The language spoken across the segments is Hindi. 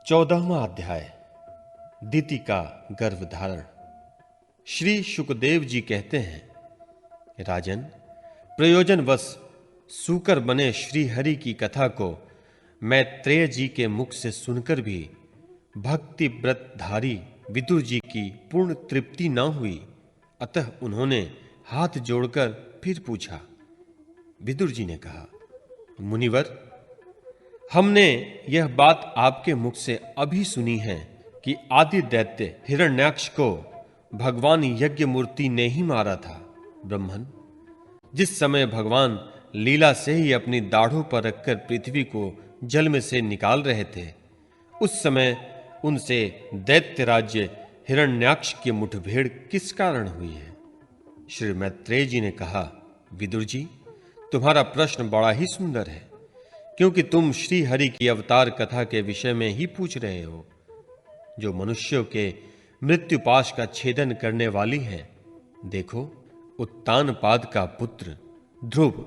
14वां अध्याय दिति का गर्भधारण। श्री शुकदेव जी कहते हैं, राजन, प्रयोजनवश सूकर बने श्री हरि की कथा को मैत्रेय जी के मुख से सुनकर भी भक्ति व्रतधारी विदुर जी की पूर्ण तृप्ति न हुई। अतः उन्होंने हाथ जोड़कर फिर पूछा। विदुर जी ने कहा, मुनिवर, हमने यह बात आपके मुख से अभी सुनी है कि आदि दैत्य हिरण्याक्ष को भगवान यज्ञ मूर्ति ने ही मारा था। ब्रह्मन, जिस समय भगवान लीला से ही अपनी दाढ़ों पर रखकर पृथ्वी को जल में से निकाल रहे थे, उस समय उनसे दैत्य राज्य हिरण्याक्ष की मुठभेड़ किस कारण हुई है? श्री मैत्रेय जी ने कहा, विदुर जी, तुम्हारा प्रश्न बड़ा ही सुंदर है, क्योंकि तुम श्री हरि की अवतार कथा के विषय में ही पूछ रहे हो, जो मनुष्यों के मृत्युपाश का छेदन करने वाली है। देखो, उत्तानपाद का पुत्र ध्रुव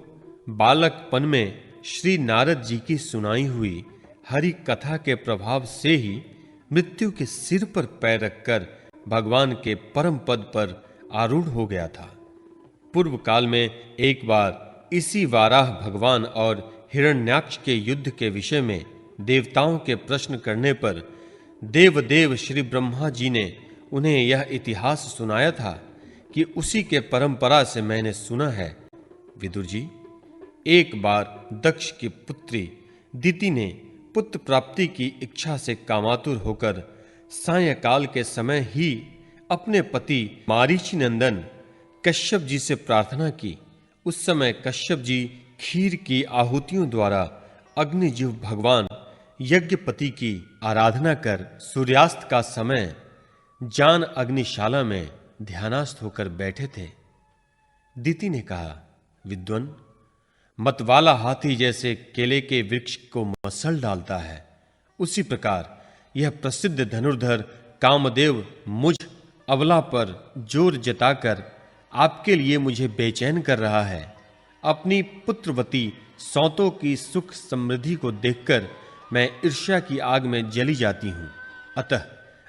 बालकपन में श्री नारद जी की सुनाई हुई हरि कथा के प्रभाव से ही मृत्यु के सिर पर पैर रखकर भगवान के परम पद पर आरूढ़ हो गया था। पूर्व काल में एक बार इसी वाराह भगवान और हिरण्याक्ष के युद्ध के विषय में देवताओं के प्रश्न करने पर देवदेव श्री ब्रह्मा जी ने उन्हें यह इतिहास सुनाया था कि उसी के परंपरा से मैंने सुना है। विदुर जी, एक बार दक्ष की पुत्री दिति ने पुत्र प्राप्ति की इच्छा से कामातुर होकर सायंकाल के समय ही अपने पति मारीची नंदन कश्यप जी से प्रार्थना की। उस समय कश्यप जी खीर की आहुतियों द्वारा अग्निजीव भगवान यज्ञपति की आराधना कर सूर्यास्त का समय जान अग्निशाला में ध्यानास्थ होकर बैठे थे। दिति ने कहा, विद्वन, मतवाला हाथी जैसे केले के वृक्ष को मसल डालता है, उसी प्रकार यह प्रसिद्ध धनुर्धर कामदेव मुझ अबला पर जोर जताकर आपके लिए मुझे बेचैन कर रहा है। अपनी पुत्रवती सौतों की सुख समृद्धि को देखकर मैं ईर्ष्या की आग में जली जाती हूं। अतः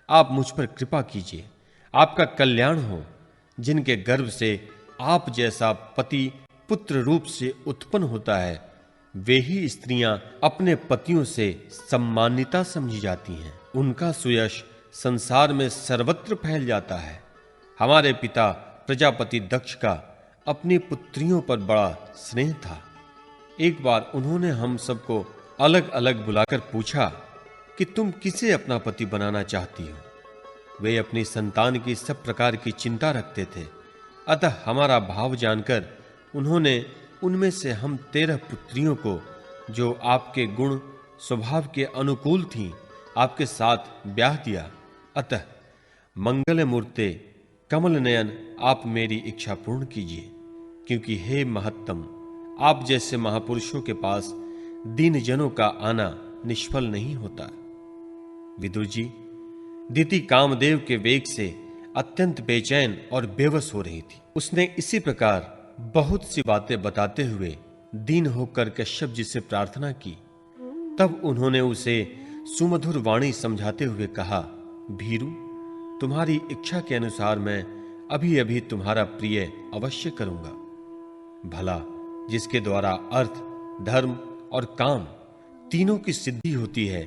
आप मुझ पर कृपा कीजिए, आपका कल्याण हो। जिनके गर्भ से आप जैसा पति पुत्र रूप से उत्पन्न होता है, वे ही स्त्रियां अपने पतियों से सम्मानिता समझी जाती हैं। उनका सुयश संसार में सर्वत्र फैल जाता है। हमारे पिता प्रजापति दक्ष का अपनी पुत्रियों पर बड़ा स्नेह था। एक बार उन्होंने हम सबको अलग अलग बुलाकर पूछा कि तुम किसे अपना पति बनाना चाहती हो। वे अपनी संतान की सब प्रकार की चिंता रखते थे। अतः हमारा भाव जानकर उन्होंने उनमें से हम 13 पुत्रियों को, जो आपके गुण स्वभाव के अनुकूल थीं, आपके साथ ब्याह दिया। अतः मंगल मूर्ते कमल नयन, आप मेरी इच्छा पूर्ण कीजिए, क्योंकि हे महत्तम, आप जैसे महापुरुषों के पास दीन जनों का आना निष्फल नहीं होता। विदुर जी, दिति कामदेव के वेग से अत्यंत बेचैन और बेवश हो रही थी। उसने इसी प्रकार बहुत सी बातें बताते हुए दीन होकर कश्यप जी से प्रार्थना की। तब उन्होंने उसे सुमधुर वाणी समझाते हुए कहा, भीरू, तुम्हारी इच्छा के अनुसार मैं अभी अभी तुम्हारा प्रिय अवश्य करूंगा। भला जिसके द्वारा अर्थ, धर्म और काम तीनों की सिद्धि होती है,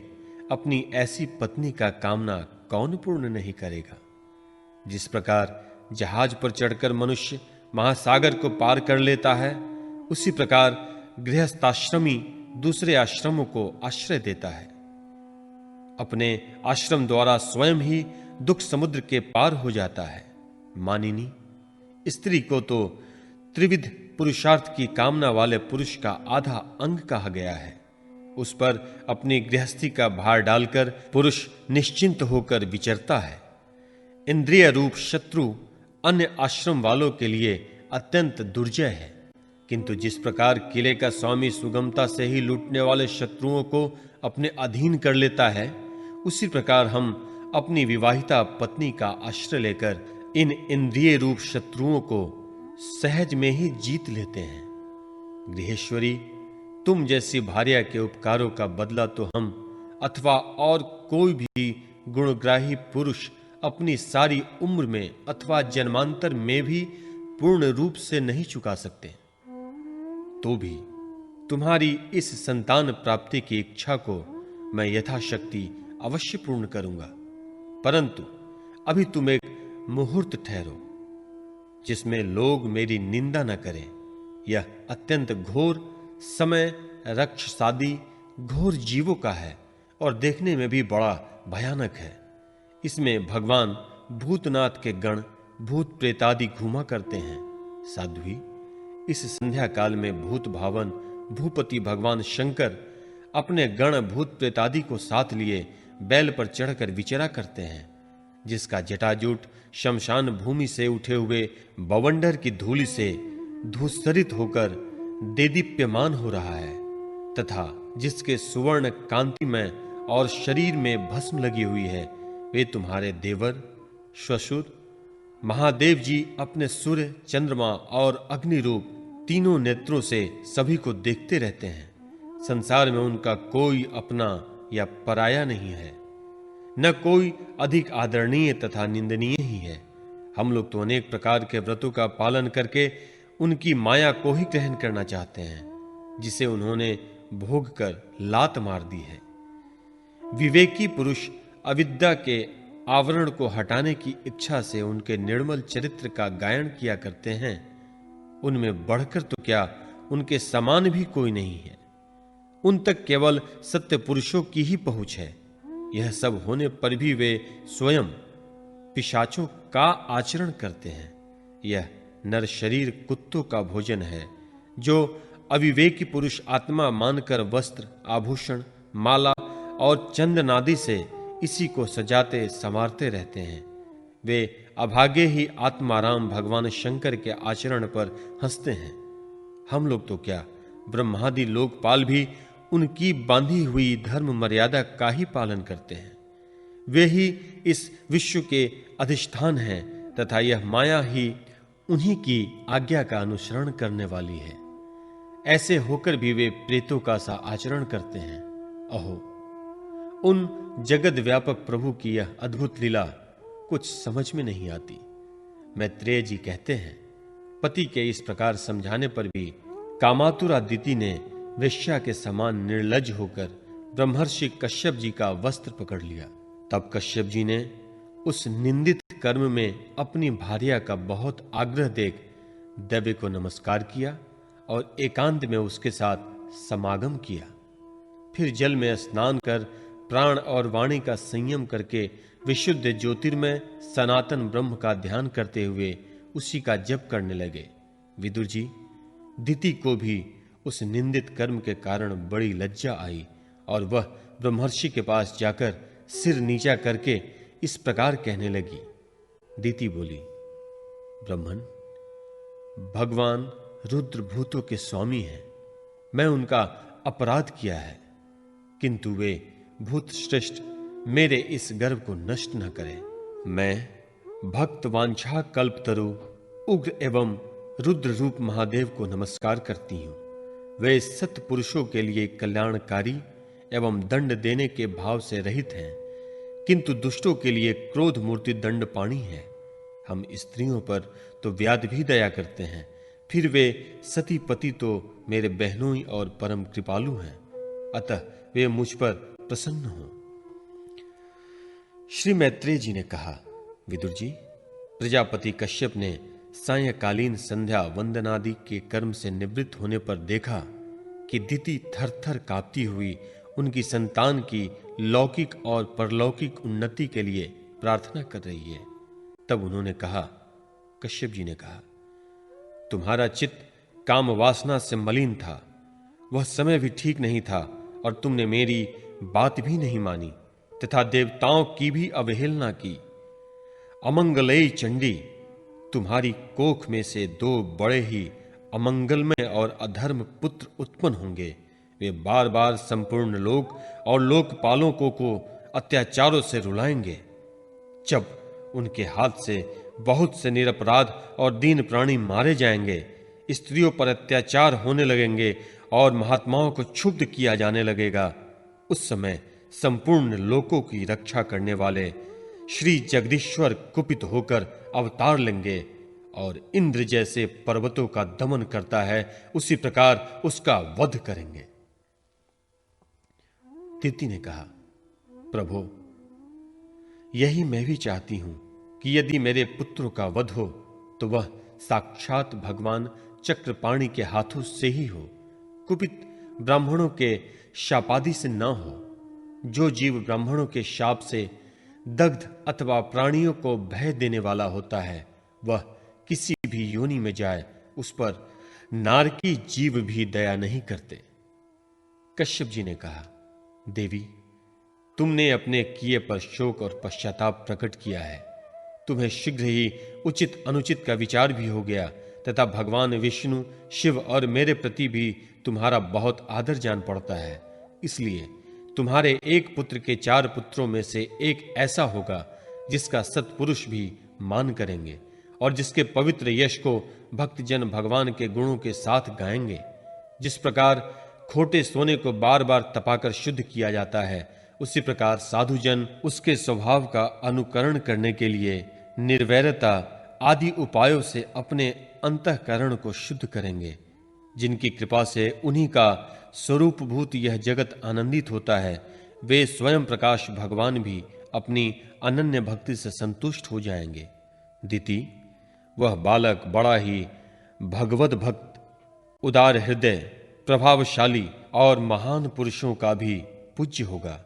अपनी ऐसी पत्नी का कामना कौन पूर्ण नहीं करेगा? जिस प्रकार जहाज पर चढ़कर मनुष्य महासागर को पार कर लेता है, उसी प्रकार गृहस्थाश्रमी दूसरे आश्रमों को आश्रय देता है। अपने आश्रम द्वारा स्वयं ही दुख समुद्र के पार हो जाता है। मानिनी, स्त्री को तो त्रिविध पुरुषार्थ की कामना वाले पुरुष का आधा अंग कहा गया है। उस पर अपनी गृहस्थी का भार डालकर पुरुष निश्चिंत होकर विचरता है। इंद्रिय रूप शत्रु अन्य आश्रम वालों के लिए अत्यंत दुर्जय है, किंतु जिस प्रकार किले का स्वामी सुगमता से ही लूटने वाले शत्रुओं को अपने अधीन कर लेता है, उसी प्रकार हम अपनी विवाहिता पत्नी का आश्रय लेकर इन इंद्रिय रूप शत्रुओं को सहज में ही जीत लेते हैं। गृहेश्वरी, तुम जैसी भार्या के उपकारों का बदला तो हम अथवा और कोई भी गुणग्राही पुरुष अपनी सारी उम्र में अथवा जन्मांतर में भी पूर्ण रूप से नहीं चुका सकते। तो भी तुम्हारी इस संतान प्राप्ति की इच्छा को मैं यथाशक्ति अवश्य पूर्ण करूंगा, परंतु अभी तुम एक मुहूर्त ठहरो जिसमें लोग मेरी निंदा न करें। यह अत्यंत घोर समय रक्षसादी घोर जीवों का है और देखने में भी बड़ा भयानक है। इसमें भगवान भूतनाथ के गण भूत प्रेतादि घूमा करते हैं। साध्वी, इस संध्या काल में भूत भावन भूपति भगवान शंकर अपने गण भूत प्रेतादि को साथ लिए बैल पर चढ़कर विचरा करते हैं, जिसका जटाजूट शमशान भूमि से उठे हुए बवंडर की धूलि से धूसरित होकर देदीप्यमान हो रहा है, तथा जिसके सुवर्ण कांतिमय और शरीर में भस्म लगी हुई है, वे तुम्हारे देवर श्वशुर महादेव जी अपने सूर्य चंद्रमा और अग्नि रूप तीनों नेत्रों से सभी को देखते रहते हैं। संसार में उनका कोई अपना या पराया नहीं है, न कोई अधिक आदरणीय तथा निंदनीय ही है। हम लोग तो अनेक प्रकार के व्रतों का पालन करके उनकी माया को ही ग्रहण करना चाहते हैं, जिसे उन्होंने भोग कर लात मार दी है। विवेकी पुरुष अविद्या के आवरण को हटाने की इच्छा से उनके निर्मल चरित्र का गायन किया करते हैं। उनमें बढ़कर तो क्या उनके समान भी कोई नहीं है। उन तक केवल सत्य पुरुषों की ही पहुंच है। यह सब होने पर भी वे स्वयं पिशाचों का आचरण करते हैं। यह नर शरीर कुत्तों का भोजन है, जो अविवेकी पुरुष आत्मा मानकर वस्त्र आभूषण माला और चंदनादि से इसी को सजाते संवारते रहते हैं। वे अभागे ही आत्माराम भगवान शंकर के आचरण पर हंसते हैं। हम लोग तो क्या ब्रह्मादि लोकपाल भी उनकी बांधी हुई धर्म मर्यादा का ही पालन करते हैं। वे ही इस विश्व के अधिष्ठान हैं तथा यह माया ही उन्हीं की आज्ञा का अनुसरण करने वाली है। ऐसे होकर भी वे प्रेतों का सा आचरण करते हैं। अहो, उन जगत व्यापक प्रभु की यह अद्भुत लीला कुछ समझ में नहीं आती। मैत्रेय जी कहते हैं, पति के इस प्रकार समझाने पर भी कामातुरा दिति ने वेश्या के समान निर्लज होकर ब्रह्मर्षि कश्यप जी का वस्त्र पकड़ लिया। तब कश्यप जी ने उस निंदित कर्म में अपनी भार्या का बहुत आग्रह देख दैव्य को नमस्कार किया और एकांत में उसके साथ समागम किया। फिर जल में स्नान कर प्राण और वाणी का संयम करके विशुद्ध ज्योतिर्मय सनातन ब्रह्म का ध्यान करते हुए उसी का जप करने लगे। विदुर जी, दिति को भी उस निंदित कर्म के कारण बड़ी लज्जा आई और वह ब्रह्मर्षि के पास जाकर सिर नीचा करके इस प्रकार कहने लगी। दिति बोली, ब्रह्मन, भगवान रुद्र भूतों के स्वामी हैं। मैं उनका अपराध किया है, किंतु वे भूत श्रेष्ठ मेरे इस गर्व को नष्ट न करें। मैं भक्त वांछा कल्पतरु उग्र एवं रुद्र रूप महादेव को नमस्कार करती हूं। वे सत्य पुरुषों के लिए कल्याणकारी एवं दंड देने के भाव से रहित हैं, किंतु दुष्टों के लिए क्रोध मूर्ति दंड पाणी है। हम स्त्रियों पर तो व्याध भी दया करते हैं, फिर वे सती पति तो मेरे बहनोई और परम कृपालु हैं, अतः वे मुझ पर प्रसन्न हो। श्री मैत्रेय जी ने कहा, विदुर जी, प्रजापति कश्यप ने सायंकालीन संध्या वंदनादि के कर्म से निवृत्त होने पर देखा कि दिति थर-थर कांपती हुई उनकी संतान की लौकिक और परलौकिक उन्नति के लिए प्रार्थना कर रही है। तब उन्होंने कहा, कश्यप जी ने कहा, तुम्हारा चित्त काम वासना से मलिन था, वह समय भी ठीक नहीं था और तुमने मेरी बात भी नहीं मानी तथा देवताओं की भी अवहेलना की। अमंगलेय चंडी, तुम्हारी कोख में से दो बड़े ही अमंगलमय और अधर्म पुत्र उत्पन्न होंगे। वे बार बार संपूर्ण लोक और लोकपालों को अत्याचारों से रुलाएंगे। जब उनके हाथ से बहुत से निरपराध और दीन प्राणी मारे जाएंगे, स्त्रियों पर अत्याचार होने लगेंगे और महात्माओं को क्षुब्ध किया जाने लगेगा, उस समय संपूर्ण लोकों की रक्षा करने वाले श्री जगदीश्वर कुपित होकर अवतार लेंगे और इंद्र जैसे पर्वतों का दमन करता है उसी प्रकार उसका वध करेंगे। दिति ने कहा, प्रभु, यही मैं भी चाहती हूं कि यदि मेरे पुत्रों का वध हो तो वह साक्षात भगवान चक्रपाणि के हाथों से ही हो, कुपित ब्राह्मणों के शापादि से न हो। जो जीव ब्राह्मणों के शाप से दग्ध अथवा प्राणियों को भय देने वाला होता है, वह किसी भी योनि में जाए उस पर नारकी जीव भी दया नहीं करते। कश्यप जी ने कहा, देवी, तुमने अपने किए पर शोक और पश्चाताप प्रकट किया है। तुम्हें शीघ्र ही उचित अनुचित का विचार भी हो गया तथा भगवान विष्णु, शिव और मेरे प्रति भी तुम्हारा बहुत आदर जान पड़ता है। इसलिए तुम्हारे एक पुत्र के 4 पुत्रों में से एक ऐसा होगा जिसका सत्पुरुष भी मान करेंगे और जिसके पवित्र यश को भक्तजन भगवान के गुणों के साथ गाएंगे। जिस प्रकार खोटे सोने को बार बार तपाकर शुद्ध किया जाता है, उसी प्रकार साधुजन उसके स्वभाव का अनुकरण करने के लिए निर्वैरता आदि उपायों से अपने अंतःकरण को शुद्ध करेंगे। जिनकी कृपा से उन्हीं का स्वरूपभूत यह जगत आनंदित होता है, वे स्वयं प्रकाश भगवान भी अपनी अनन्य भक्ति से संतुष्ट हो जाएंगे। दिति, वह बालक बड़ा ही भगवत भक्त, उदार हृदय, प्रभावशाली और महान पुरुषों का भी पूज्य होगा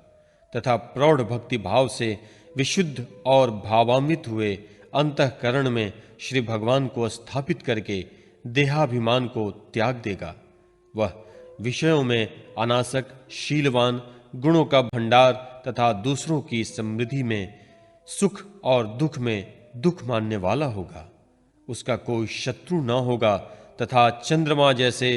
तथा प्रौढ़ भक्ति भाव से विशुद्ध और भावान्वित हुए अंतःकरण में श्री भगवान को स्थापित करके देहाभिमान को त्याग देगा। वह विषयों में अनासक, शीलवान, गुणों का भंडार तथा दूसरों की समृद्धि में सुख और दुख में दुख मानने वाला होगा। उसका कोई शत्रु न होगा तथा चंद्रमा जैसे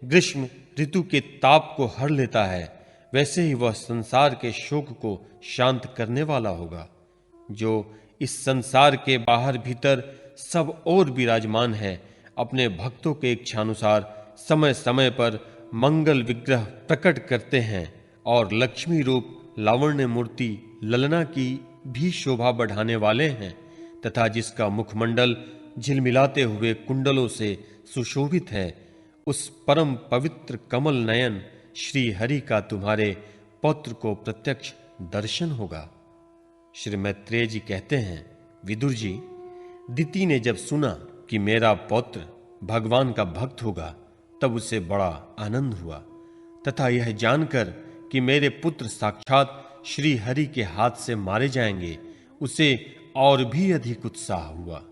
ग्रीष्म ऋतु के ताप को हर लेता है, वैसे ही वह संसार के शोक को शांत करने वाला होगा। जो इस संसार के बाहर भीतर सब और विराजमान है, अपने भक्तों के इच्छानुसार समय समय पर मंगल विग्रह प्रकट करते हैं और लक्ष्मी रूप लावण्य मूर्ति ललना की भी शोभा बढ़ाने वाले हैं तथा जिसका मुखमंडल झिलमिलाते हुए कुंडलों से सुशोभित है, उस परम पवित्र कमल नयन श्री हरि का तुम्हारे पौत्र को प्रत्यक्ष दर्शन होगा। श्री मैत्रेय जी कहते हैं, विदुर जी, दिति ने जब सुना कि मेरा पौत्र भगवान का भक्त होगा, तब उसे बड़ा आनंद हुआ तथा यह जानकर कि मेरे पुत्र साक्षात श्री हरि के हाथ से मारे जाएंगे, उसे और भी अधिक उत्साह हुआ।